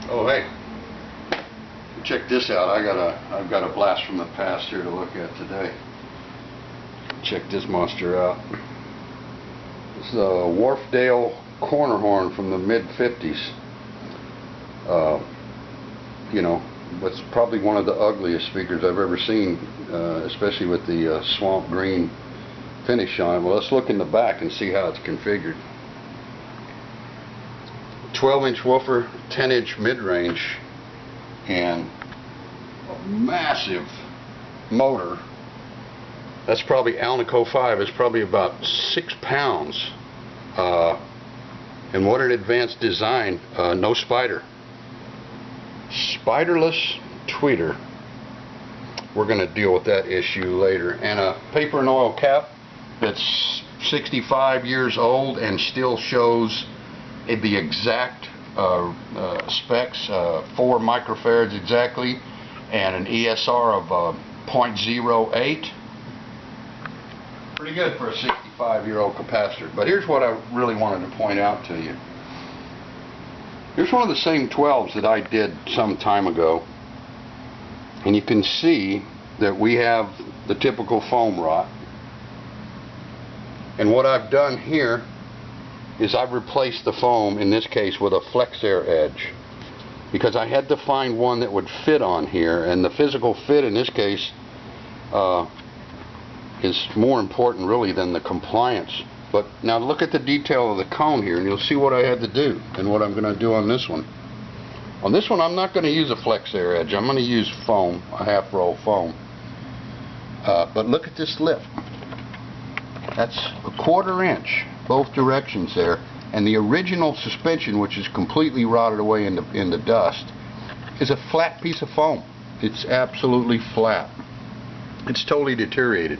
Oh hey, check this out. I've got a blast from the past here to look at today. Check this monster out. This is a Wharfedale corner horn from the mid-50s. You know, that's probably one of the ugliest speakers I've ever seen, especially with the swamp green finish on it. Well, let's look in the back and see how it's configured. 12-inch woofer, 10-inch mid-range, and a massive motor. That's probably Alnico 5. It's probably about 6 pounds. And what an advanced design. No spider. Spiderless tweeter. We're going to deal with that issue later. And a paper and oil cap that's 65 years old and still shows the exact specs, 4 microfarads exactly, and an ESR of 0.08. Pretty good for a 65-year-old capacitor. But here's what I really wanted to point out to you. Here's one of the same 12s that I did some time ago, and you can see that we have the typical foam rot. And what I've done here is I've replaced the foam, in this case, with a flex air edge, because I had to find one that would fit on here, and the physical fit in this case is more important really than the compliance. But now look at the detail of the cone here, and you'll see what I had to do and what I'm going to do on this one. On this one I'm not going to use a flex air edge. I'm going to use foam, a half roll foam. But look at this lip. That's a 1/4 inch both directions there, and the original suspension, which is completely rotted away in the dust, is a flat piece of foam. It's absolutely flat. It's totally deteriorated.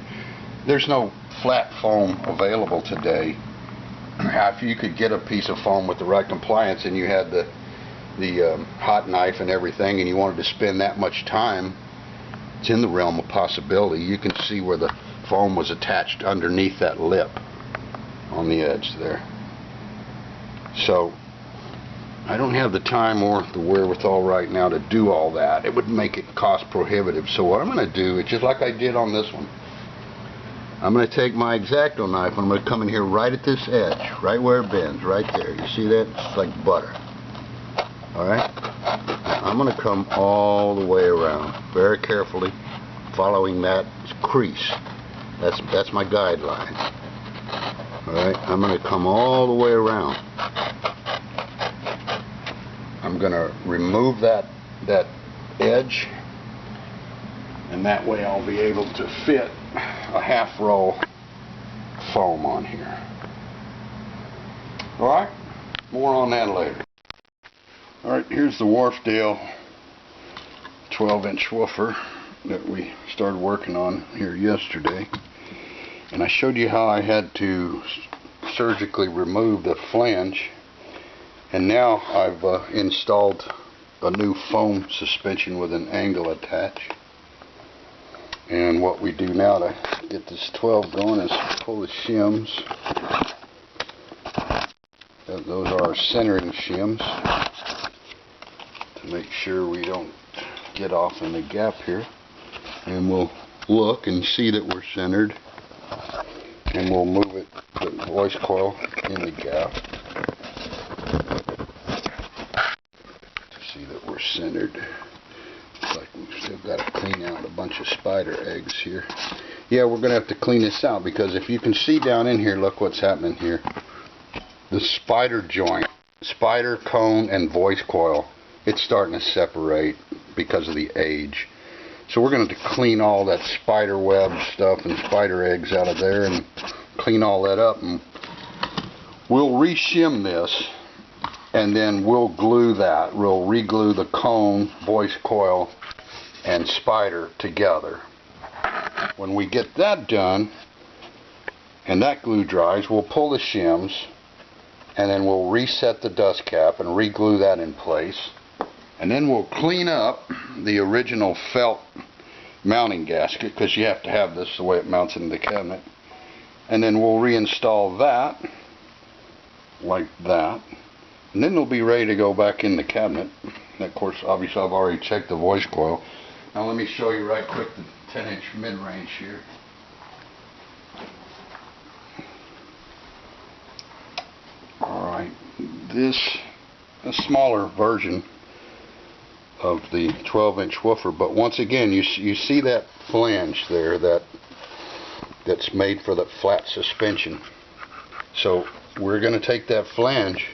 There's no flat foam available today. If you could get a piece of foam with the right compliance and you had the hot knife and everything, and you wanted to spend that much time, it's in the realm of possibility. You can see where the foam was attached underneath that lip on the edge there. So I don't have the time or the wherewithal right now to do all that. It would make it cost prohibitive. So what I'm going to do is just like I did on this one. I'm going to take my X-Acto knife and I'm going to come in here right at this edge, right where it bends, right there. You see that? It's like butter. Alright? I'm going to come all the way around, very carefully, following that crease. That's my guideline. Alright, I'm going to come all the way around. I'm going to remove that edge, and that way I'll be able to fit a half roll foam on here. Alright, more on that later. Alright, here's the Wharfedale 12-inch woofer that we started working on here yesterday. And I showed you how I had to surgically remove the flange, and now I've installed a new foam suspension with an angle attach. And what we do now to get this 12 going is pull the shims. Those are our centering shims to make sure we don't get off in the gap here. And we'll look and see that we're centered, and we'll move it, the voice coil, in the gap to see that we're centered. Looks like we've still got to clean out a bunch of spider eggs here. Yeah, we're going to have to clean this out, because if you can see down in here, look what's happening here. The spider joint, spider cone and voice coil, it's starting to separate because of the age. So we're going to clean all that spider web stuff and spider eggs out of there and clean all that up, and we'll re-shim this, and then we'll glue that. We'll re-glue the cone, voice coil, and spider together. When we get that done and that glue dries, we'll pull the shims, and then we'll reset the dust cap and re-glue that in place. And then we'll clean up the original felt mounting gasket, because you have to have this the way it mounts into the cabinet. And then we'll reinstall that like that, and then it'll be ready to go back in the cabinet And of course, obviously I've already checked the voice coil. Now let me show you right quick the 10-inch mid-range here. Alright, this a smaller version of the 12-inch woofer, but once again you see that flange there that's made for the flat suspension. So we're going to take that flange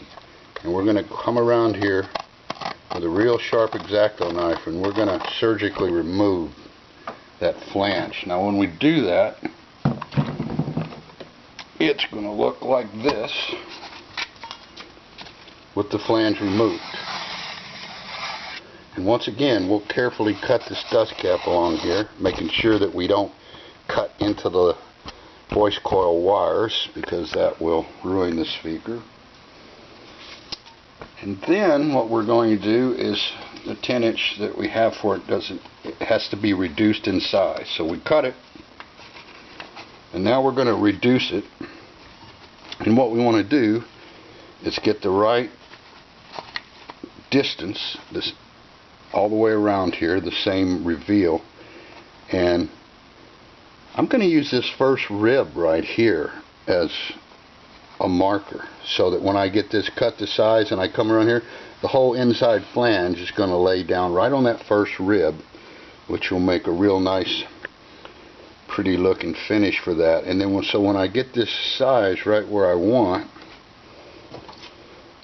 and we're going to come around here with a real sharp X-Acto knife, and we're going to surgically remove that flange. Now when we do that, it's going to look like this with the flange removed. And once again, we'll carefully cut this dust cap along here, making sure that we don't cut into the voice coil wires, because that will ruin the speaker. And then what we're going to do is the 10-inch that we have for it has to be reduced in size. So we cut it, and now we're going to reduce it. And what we want to do is get the right distance, this all the way around here, the same reveal. And I'm going to use this first rib right here as a marker, so that when I get this cut to size and I come around here, the whole inside flange is going to lay down right on that first rib, which will make a real nice pretty looking finish for that. And then so when I get this size right where I want,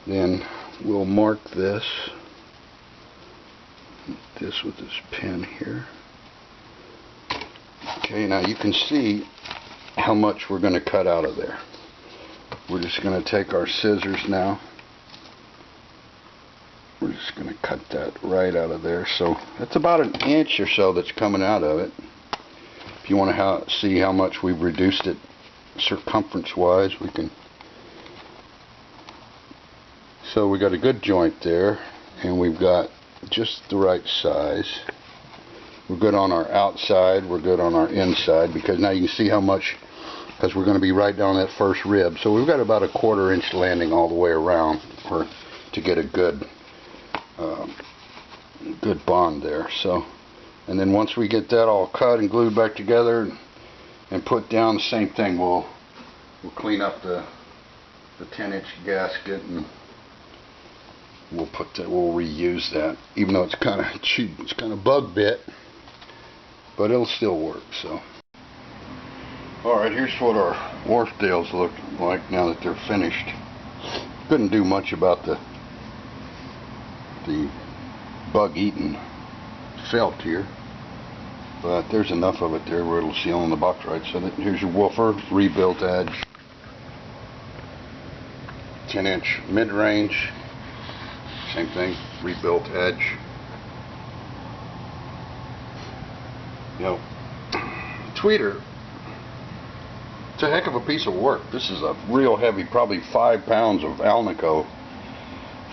then we'll mark this with this pen here. Okay, now you can see how much we're going to cut out of there. We're just going to take our scissors now. We're just going to cut that right out of there. So that's about an inch or so that's coming out of it. If you want to see how much we've reduced it circumference wise, we can. So we got a good joint there, and we've got just the right size. We're good on our outside, we're good on our inside, because now you can see how much, because we're going to be right down that first rib. So we've got about a 1/4 inch landing all the way around to get a good good bond there. So, and then once we get that all cut and glued back together and put down, the same thing, we'll clean up the 10-inch gasket, and we'll reuse that, even though it's kind of cheap, it's kind of bug bit, but it'll still work. So alright, here's what our Wharfedales look like now that they're finished. Couldn't do much about the bug eaten felt here, but there's enough of it there where it'll seal in the box right. So here's your woofer, rebuilt edge, 10-inch mid-range, same thing, rebuilt edge. You know, tweeter, it's a heck of a piece of work. This is a real heavy, probably 5 pounds of Alnico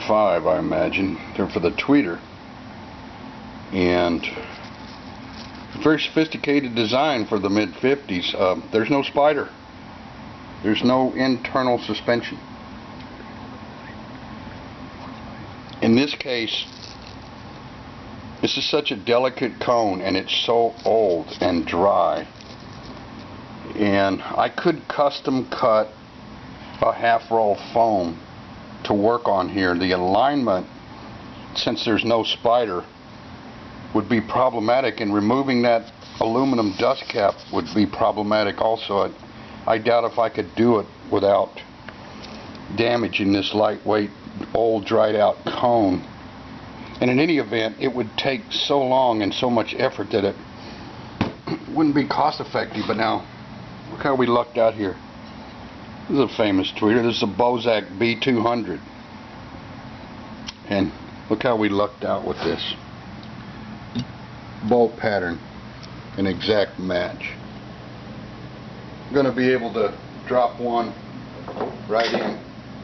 5, I imagine. They're for the tweeter, and very sophisticated design for the mid-50s. There's no spider. There's no internal suspension. In this case, this is such a delicate cone, and it's so old and dry, and I could custom cut a half-roll foam to work on here. The alignment, since there's no spider, would be problematic, and removing that aluminum dust cap would be problematic also. I doubt if I could do it without damaging this lightweight, old, dried out cone. And in any event, it would take so long and so much effort that it wouldn't be cost effective. But now, look how we lucked out here. This is a famous tweeter. This is a Bozak B200. And look how we lucked out with this. Bolt pattern, an exact match. I'm going to be able to drop one right in.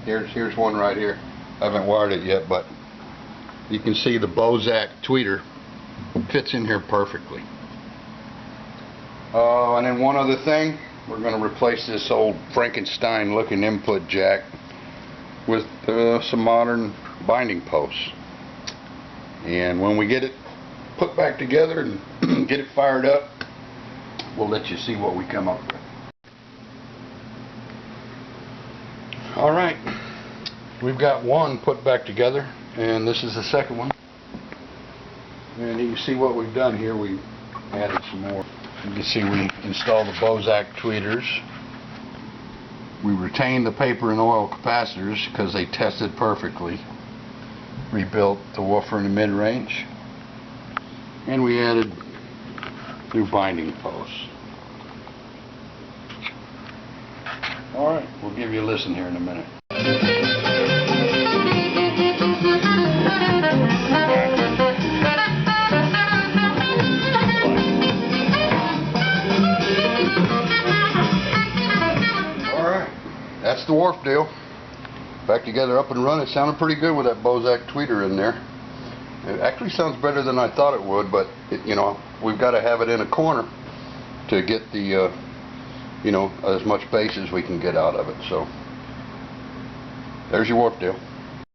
Here's one right here. I haven't wired it yet, but you can see the Bozak tweeter fits in here perfectly. And then one other thing, we're going to replace this old Frankenstein looking input jack with some modern binding posts. And when we get it put back together and get it fired up, we'll let you see what we come up with. Alright, we've got one put back together, and this is the second one. And you can see what we've done here. We added some more. You can see we installed the Bozak tweeters. We retained the paper and oil capacitors because they tested perfectly. Rebuilt the woofer in the mid-range. And we added new binding posts. Alright, we'll give you a listen here in a minute. Alright, that's the Wharfedale. Back together, up and running. It sounded pretty good with that Bozak tweeter in there. It actually sounds better than I thought it would, but you know, we've got to have it in a corner to get the you know, as much bass as we can get out of it. So there's your Wharfedale.